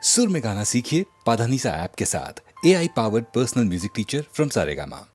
सुर में गाना सीखिए पाधानीसा ऐप के साथ। AI powered personal music teacher from Saregama.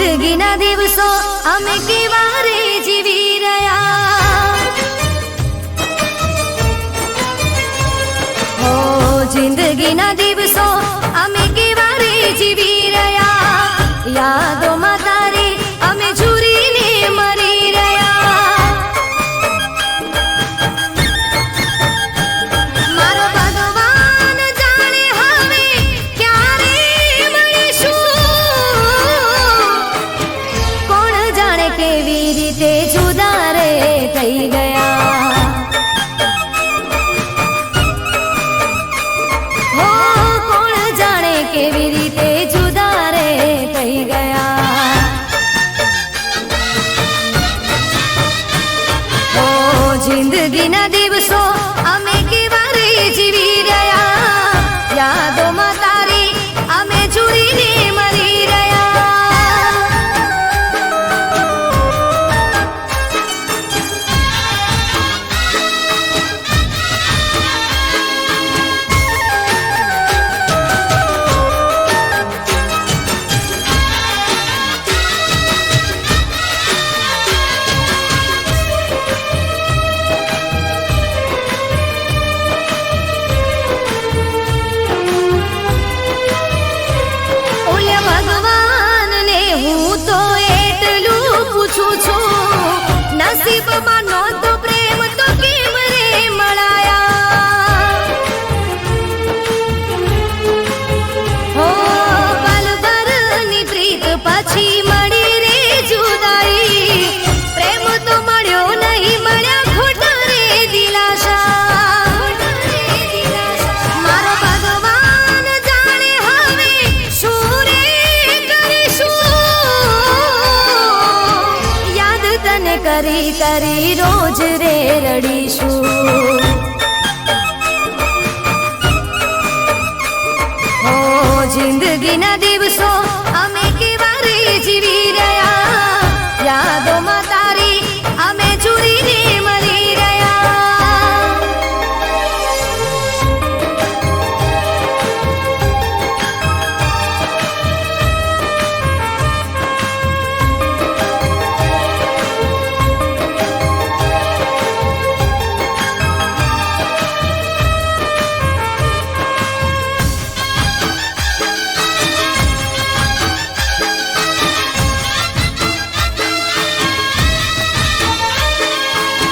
જિંદગીના દિવસો અમે કેવા રે જીવી રહ્યા, હો જિંદગીના દિવસો અમે કેવા રે જીવી રહ્યા, યાદોમાં તારી અમે ઝૂરીને મરી રહ્યા. મારો ભગવાન જાણે હવે ક્યારે મળીશું, કોણ જાણે કેવી રીતે જુદા રે થઈ ગયા, હો કોણ જાણે કેવી રીતે જુદા રે થઈ ગયા. હો જિંદગીના દિવસો અમે કેવા રે જીવી રહ્યા, યાદોમાં તારી અમે ઝૂરીને મરી રહ્યા. ઓલ્યા ભગવાનને હું તો એટલું પૂછું છું, નસીબમાં નહોતો પ્રેમ તો કેમ રે મળાયા, હો પલભરની પ્રીત પછી મળી રે જુદાઈ, પ્રેમ તો મળ્યો નહીં મળ્યા ખોટા રે દિલાસા. મારો ભગવાન જાણે હવે શું રે કરીશું, યાદ તને કરી કરી રોજ રે રડીશું. હો જિંદગીના દિવસો અમે કેવા રે જીવી રહ્યા, યાદોમાં તારી અમે ઝૂરીને મરી રહ્યા.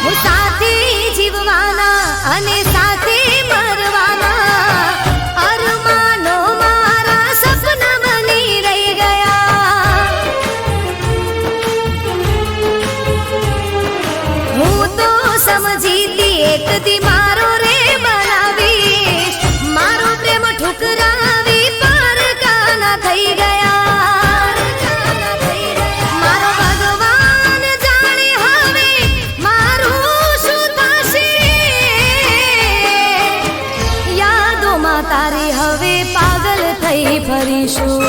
હું સાથે જીવવાના અને સાથે મરવાના, અરમાનો મારા સપના બની રહી ગયા. હું તો સમજીતી એક દી મારો રે બનાવીશ, મારો પ્રેમ ઠુકરાવી પારકાના થઈ ગયા. મારો ભગવાન જાણે હવે મારું શું થશે, યાદોમાં તારી હવે પાગલ થઈ ફરીશું.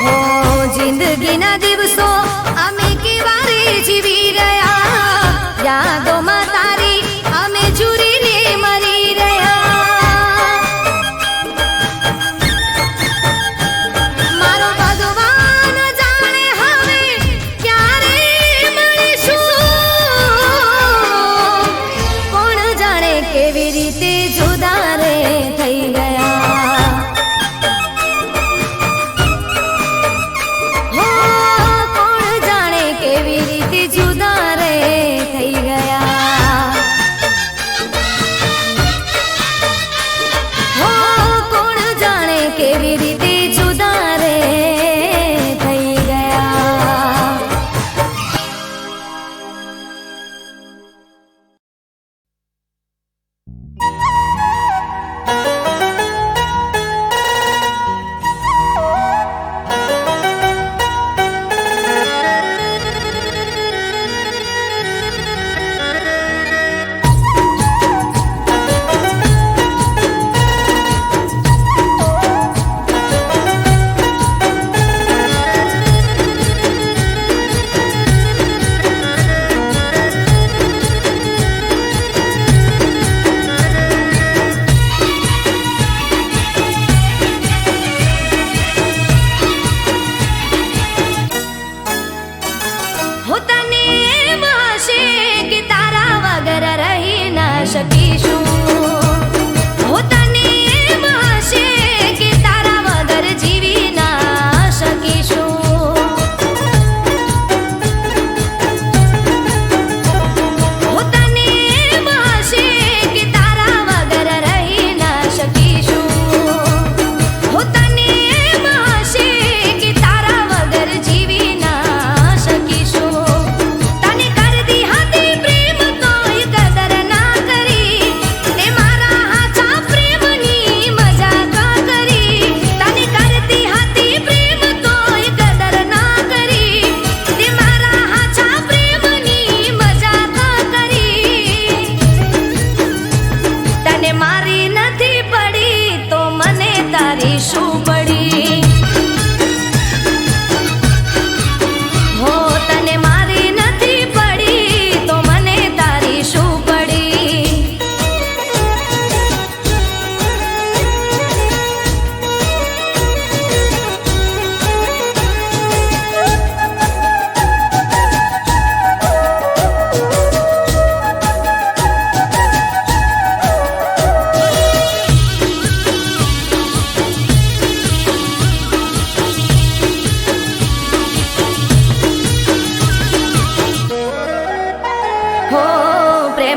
હો જિંદગીના દિવસો અમે કેવા રે જીવી રહ્યા, યાદોમાં તારી અમે ઝૂરીને મરી રહ્યા. મારો ભગવાન જાણે હવે ક્યારે મળીશું, કોણ જાણે કેવી રીતે જુદા રે થઈ ગયા, હો કોણ જાણે કેવી રીતે જુદા રે થઈ ગયા, હો કોણ જાણે કેવી રીતે જુદા રે થઈ ગયા.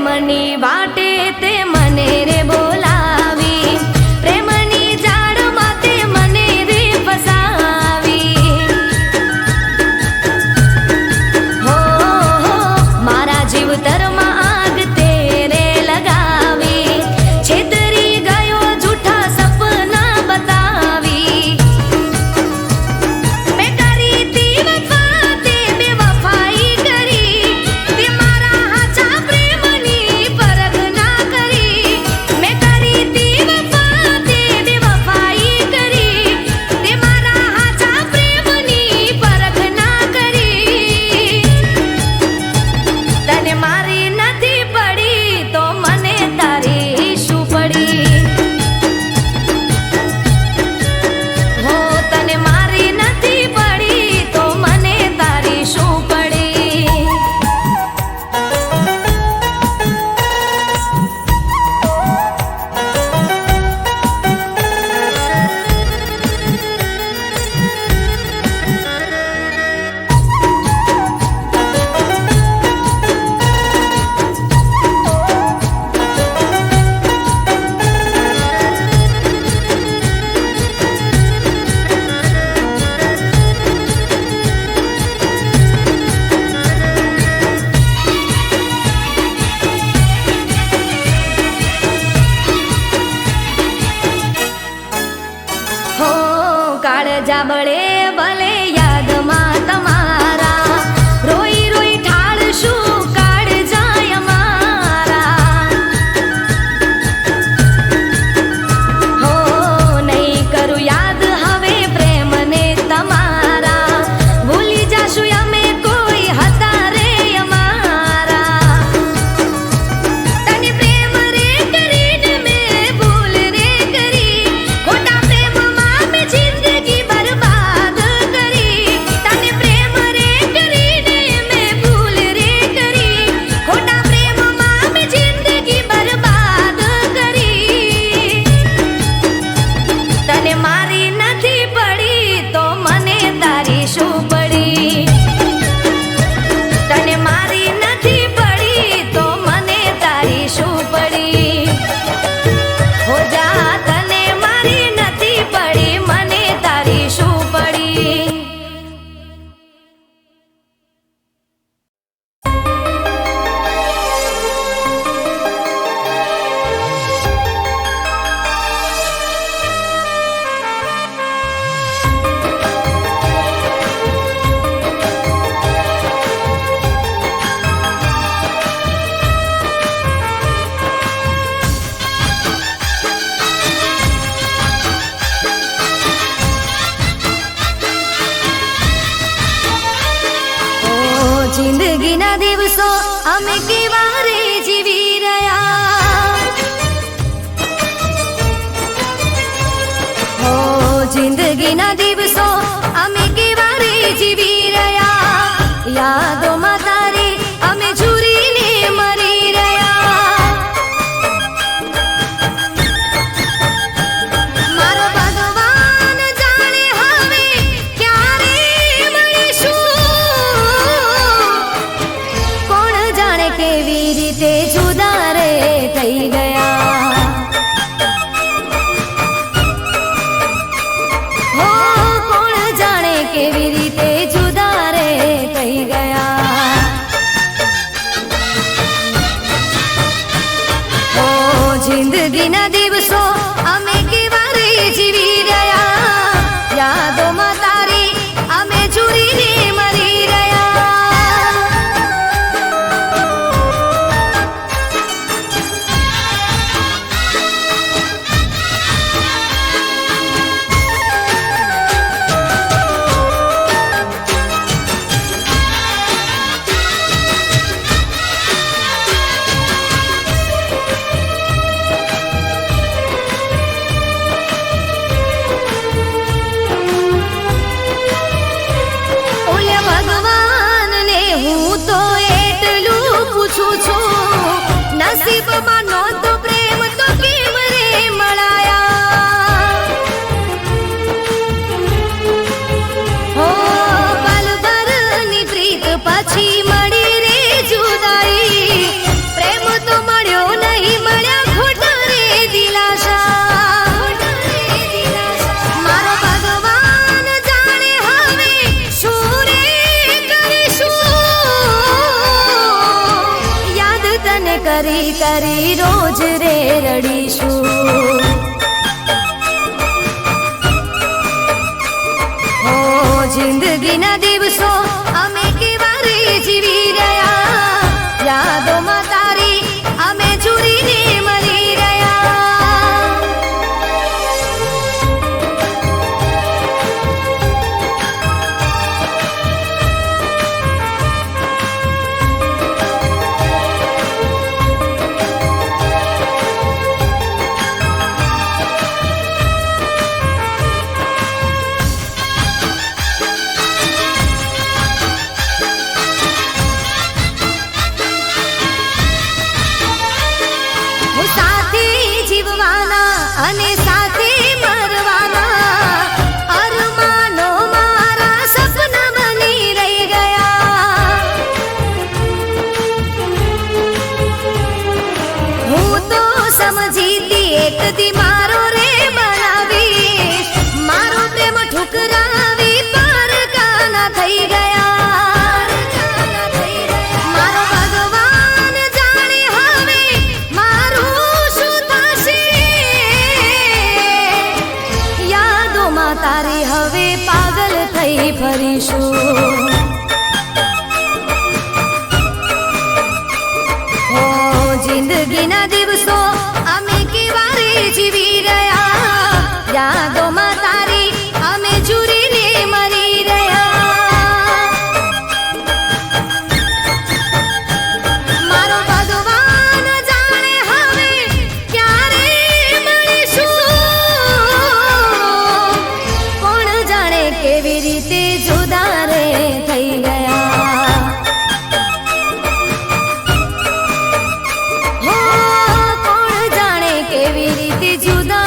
પ્રેમની વાટે તે મને રે બોલાવી, પ્રેમની જાળમાં તે મને રે ફસાવી. હો મારા જીવતરમાં આગ તે રે લગાવી, છેતરી ગયો જૂઠા સપના બતાવી. મેં કરી તી વફા તે બેવફાઈ કરી, તે મારા હાચા પ્રેમની પરખ ના કરી. મેં કરી તી વફા તે બેવફાઈ કરી, તે મારા હાચા પ્રેમની પરખ ના કરી. તને મારી નથી પડી તો મને તારી શું પડી? હો તને મારી નથી પડી તો મને તારી શું પડી? હો કાળજા બળે ભલે યાદમાં તમારા, રોઈ રોઈ ઠાળશું કાળજાય અમારા. હો નહીં કરું યાદ હવે પ્રેમને તમારા, ભૂલી જાશું અમે કોઈ હતા રે અમારા. તને પ્રેમ રે કરીને મેં ભૂલ રે કરી, ખોટા પ્રેમમાં મેં જિંદગી બરબાદ કરી. તને પ્રેમ રે કરીને મેં ભૂલ રે કરી, ખોટા પ્રેમમાં મેં જિંદગી બરબાદ કરી. તને મારી નથી પડી તો મને તારી શું પડી? તને મારી નથી પડી તો મને તારી શું પડી? હો જા તને મારી નથી પડી મને તારી શું પડી? ઓ જિંદગીના દિવસો અમે કેવા રે જીવી રહ્યા. ઓ જિંદગીના દિવસો અમે કેવા રે જીવી રહ્યા. યાદોમાં તારી અમે ઝૂરીને મરી રહ્યા. મારો ભગવાન જાણે હવે ક્યારે મળીશું. કોણ જાણે કેવી રીતે જુદા રે થઈ ગયા. હો કોણ જાણે કેવી રીતે જુદા રે થઈ ગયા. ઓ જિંદગીના દિવસો અમે કેવા રે જીવી રહ્યા. યાદોમાં તારી અમે ઝૂરીને મરી રહ્યા. નસીબમાં નહોતો પ્રેમ તો કેમ રે મળાયા. હો પલભરની પ્રીત પછી મળી રે જુદાઈ. પ્રેમ તો કરી રોજ રે રડીશું. ઓ જિંદગીના દિવસો અમે કેવા રે જીવી રહ્યા, યાદોમાં તારી અમે જુરીને મળી રહ્યા. અને સાથે મરવાના અરમાનો મારા સપના બની રહી ગયા. હું તો સમજીતી એક દી મારો રે બનાવીશ, મારો પ્રેમ ઠુકરાવી પાર કાના થઈ ગયા. મારો ભગવાન જાણે હવે મારું શું થશે, તારી હવે પાગલ થઈ ફરીશું. ઓ જિંદગીના દિવસો અમે કેવા રે જીવી રહ્યા, યાદોમાં તારી અમે જુરીને મરી રહ્યા. મારો ભગવાન જાણે હવે ક્યારે મળીશું, કેવી રીતે જુદા રે થઈ ગયા. હો કોણ જાણે કેવી રીતે જુદા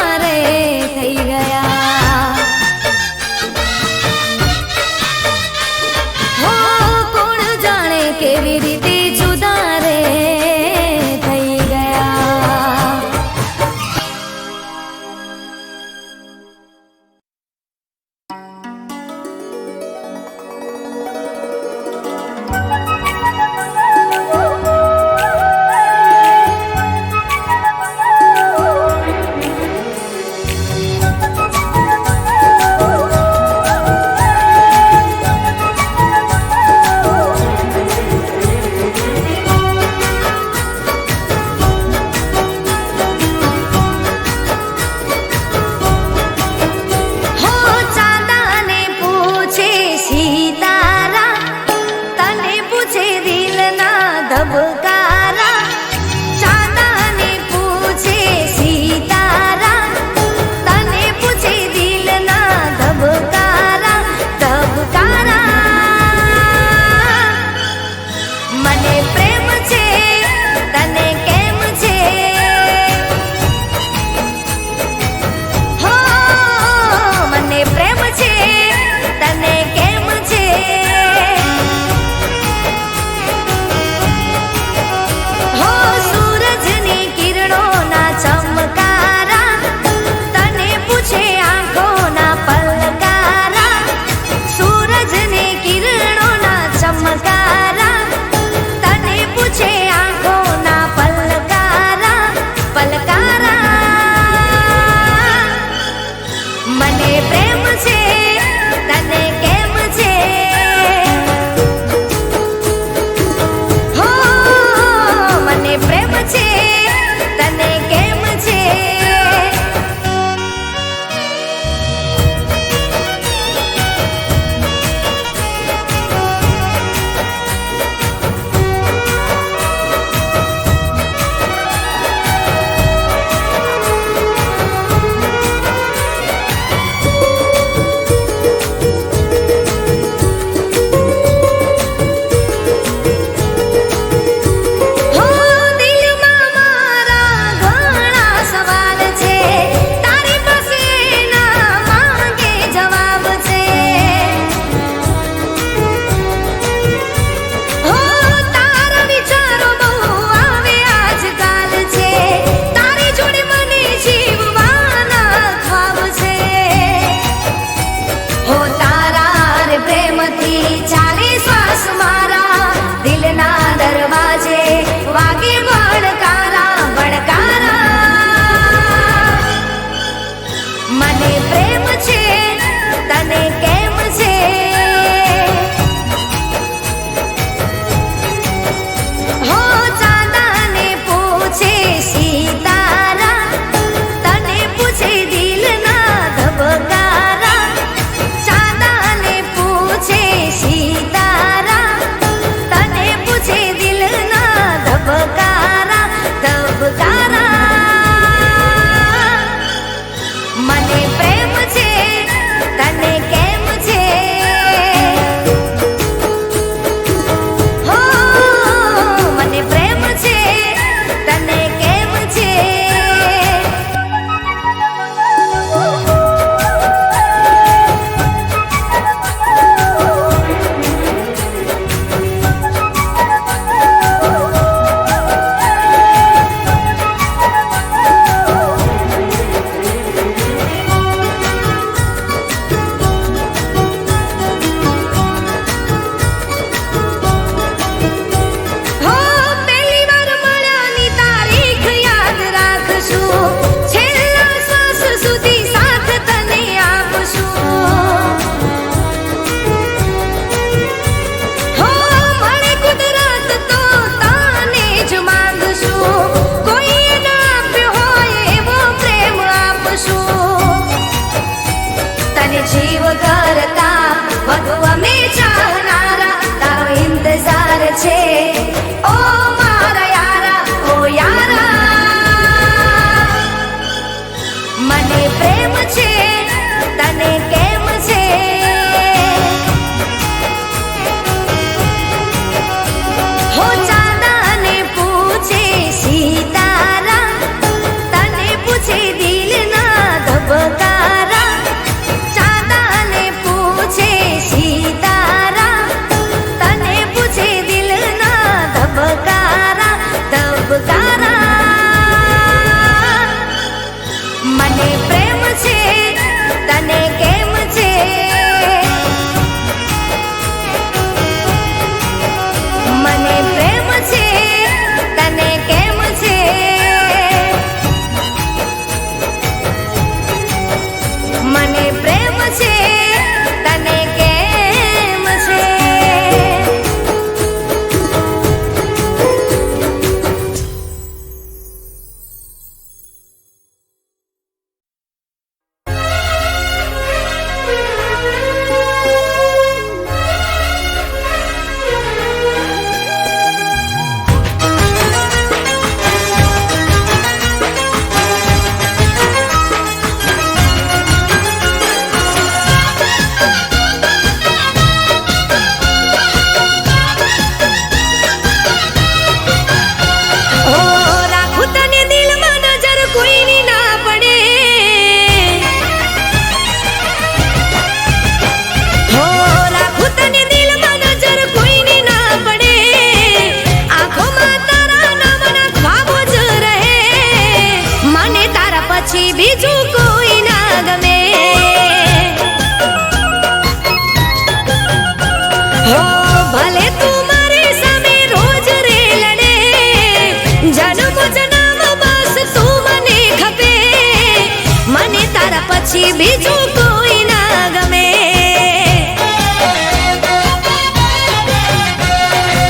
નજારા. મને પ્રેમ છે તને કેમ છે, મને પ્રેમ છે તને કેમ છે, મને પ્રેમ છે તને કેમ છે. ઓ રાખું તને દિલમાં નજર કોઈની ના પડે, હો રાખું તને દિલમાં નજર કોઈની ના પડે, આંખોમાં તારા નામના ખ્વાબો જ રહે, મને તારા પછી બીજું કોઈ ના ગમે. હો ભલે તું મારી સામે રોજ રે લડે, જન્મ જન્મ બસ તું મને ખપે, મને તારા પછી બીજું કોઈ ના ગમે.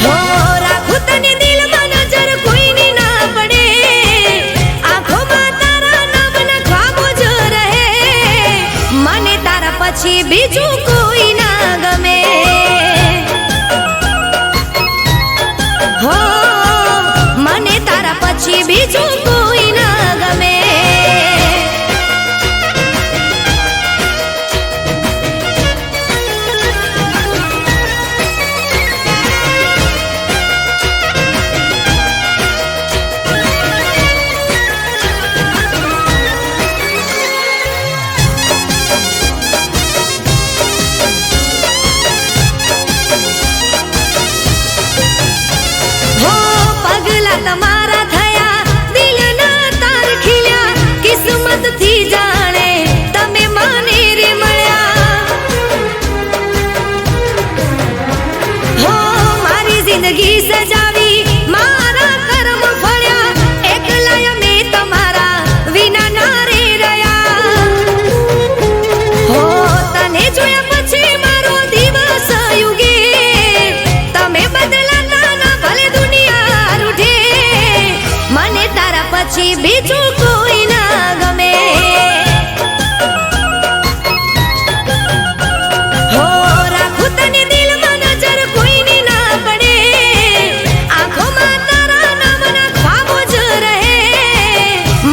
હો રાખું તને દિલમાં નજર કોઈની ના પડે, આંખોમાં તારા નામના ખ્વાબો જ રહે, મને તારા પછી બીજું કોઈ ના ગમે. હો મને તારા પછી બીજું કોઈ ના ગમે. હો પગલા તમારા થયા, દિલના તાર ખીલ્યા, કિસ્મતથી જાણે તમે મને રે મળ્યા. હો મારી જિંદગી સજાવી, મારા કર્મ ફળ્યા, એકલા મેં તમારા વિના ના રે રહ્યા. હો તને જોયા પછી મારો દિવસ યુગે, તમે બદલાતા ના ભલે દુનિયા રૂઠે, મને તારા પછી બીજું કોઈ ના ગમે. હો રાખું તને દિલમાં નજર કોઈની ના પડે, આંખોમાં તારા નામના ખ્વાબો જ રહે,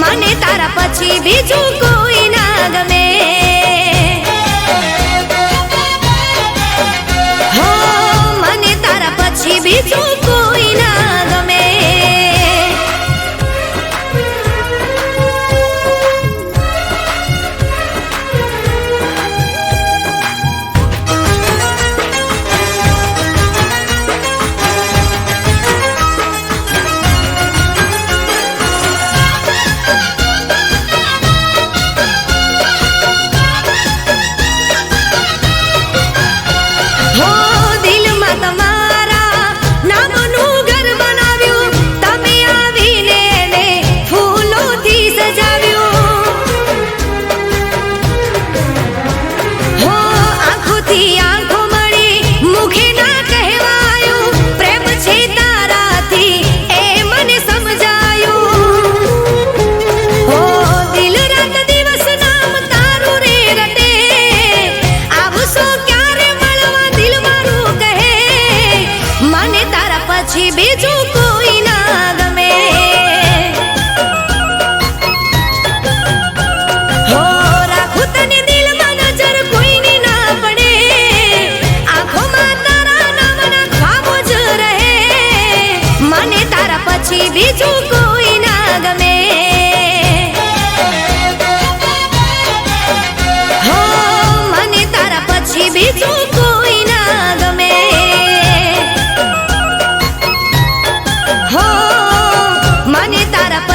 મને તારા પછી બીજું કોઈ ના ગમે. હો મને તારા પછી બીજું કોઈ ના ગમે.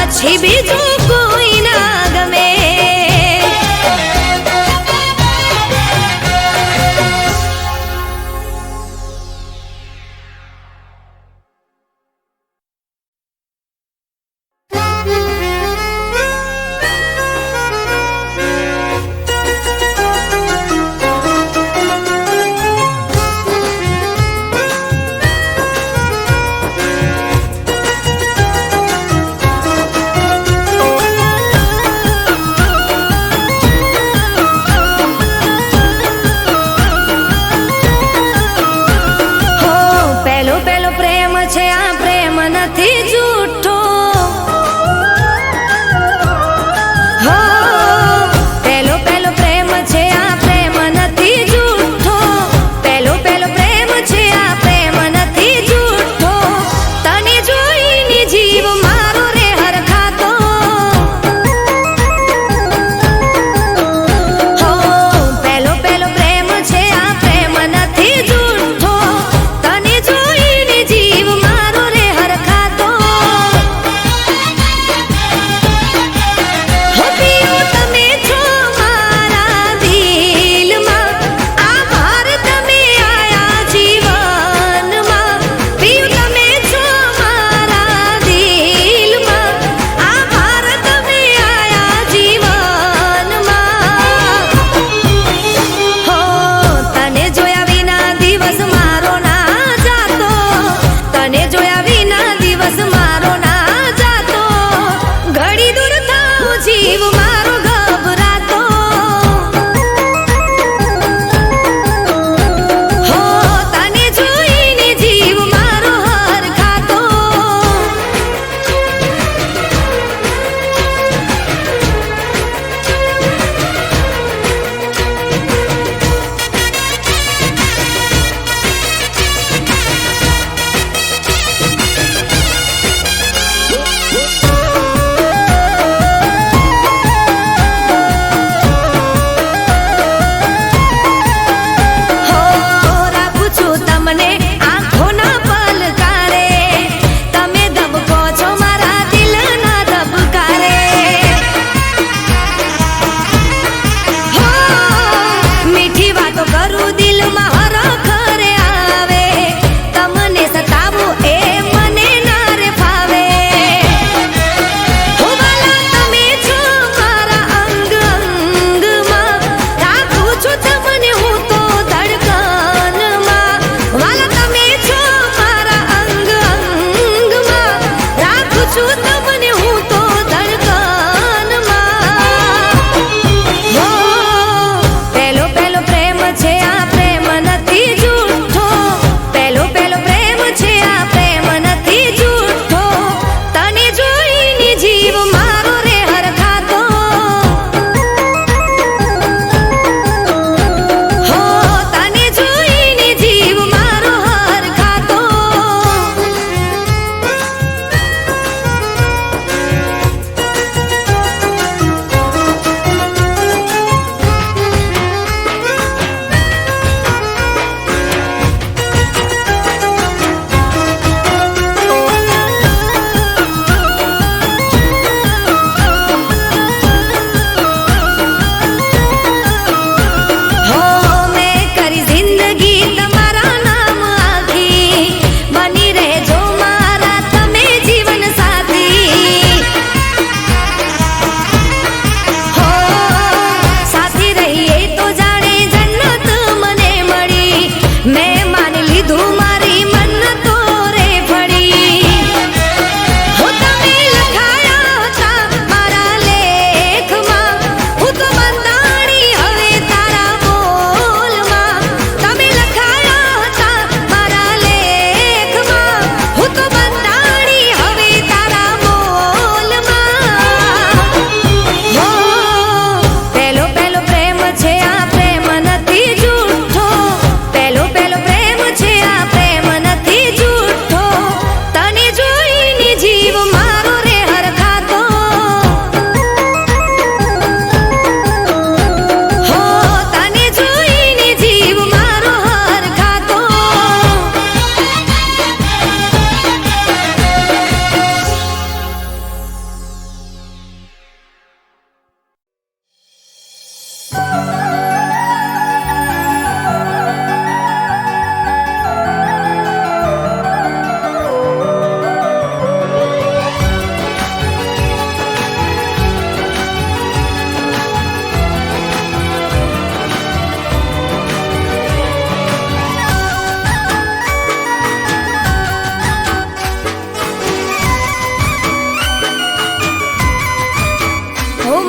પછી બીજું કોઈ ના ગમે.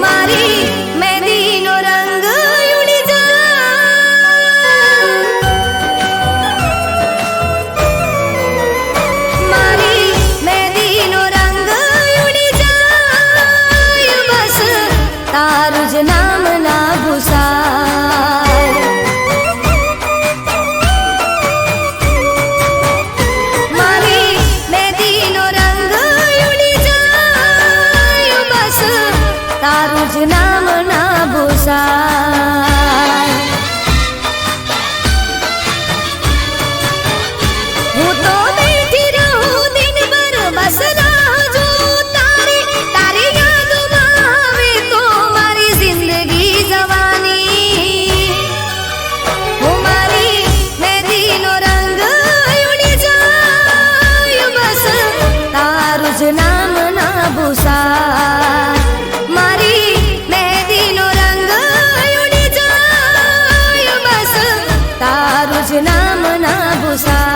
મારી મહેંદીનો રંગ ઉડી જાય, મારી મહેંદીનો રંગ ઉડી જાય, બસ તારું જ નામ ના ભૂસાય. મારી મહેંદીનો રંગ ઉડી જાય, બસ તારું જ નામ ના ભૂસાય. હું તો બેઠી રહું દિનભર બસ રાહ જોઉં તારી, તારી યાદોમાં આવે તો મારી જિંદગી જવાની. હું મારી મહેંદીનો રંગ ઉડી જાય, બસ તારું જ નામ ના ભૂસાય. મારી મહેંદીનો રંગ ઉડી જાય, બસ તારું જ નામ ના ભૂસાય.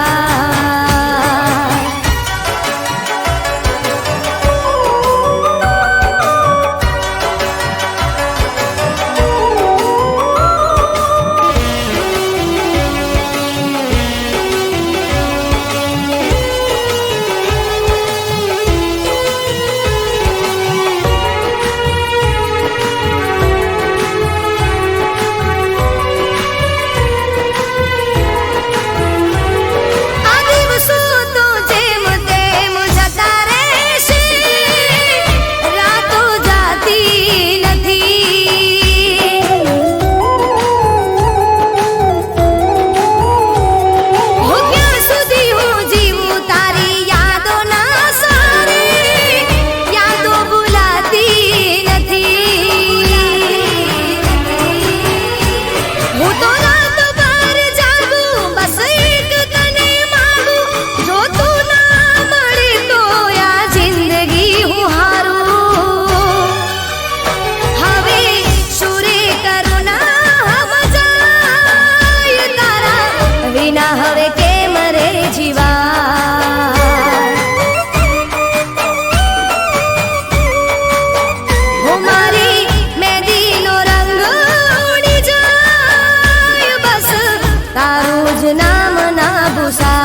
આ દિવસો તો જેમ તેમ જતા રહેશે, રાતો જાતી નથી. હું ક્યાં સુધી હું જીવું તારી યાદોના સારે, યાદો ભૂલાતી નથી. હું તો રાત ભર જાગું, બસ એક તને માંગું, જો તું ના મળે તો આ જિંદગી હું હારું. હવે શુરે કરું ના મજાય, તારા વિના હવે કેમ રે જીવાય. હું મારી મહેંદીનો રંગ ઉડી જાય, બસ તારું જ નામ ના ભૂસાય.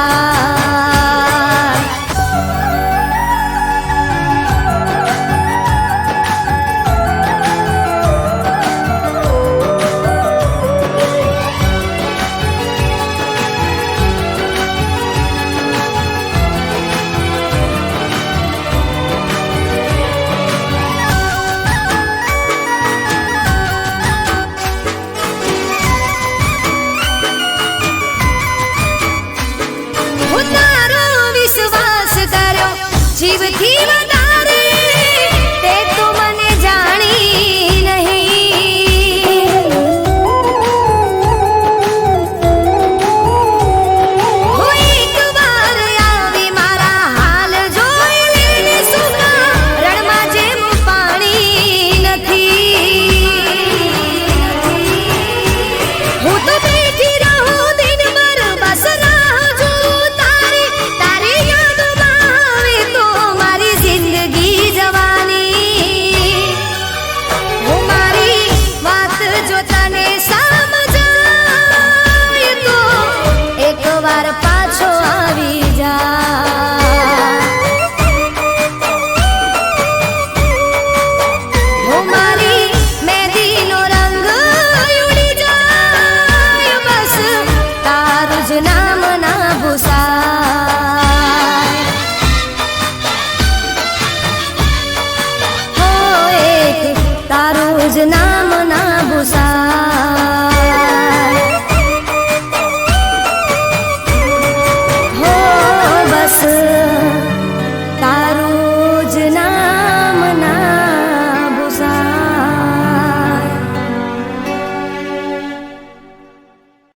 હું તારો વિશ્વાસ કર્યો જીવથી વધારે, તે તું મને જાણી નહીં. હું એક વાર આવી મારા હાલ જોઈ લેને, સુના રણમાં જેમ પાણી નથી. હું તો બેઠી રહું દિનભર બસ રાહ જોઉં તારી, તારી યાદોમાં આવે તો મારી જિંદગી જવાની. હું મારી વાત જો તને સમજાય તો એકવાર પાછો આવી જા. હું મારી મહેંદીનો રંગ ઉડી જાય, બસ તારું જ નામ ના ભૂસાય. હો એક તારું જ નામ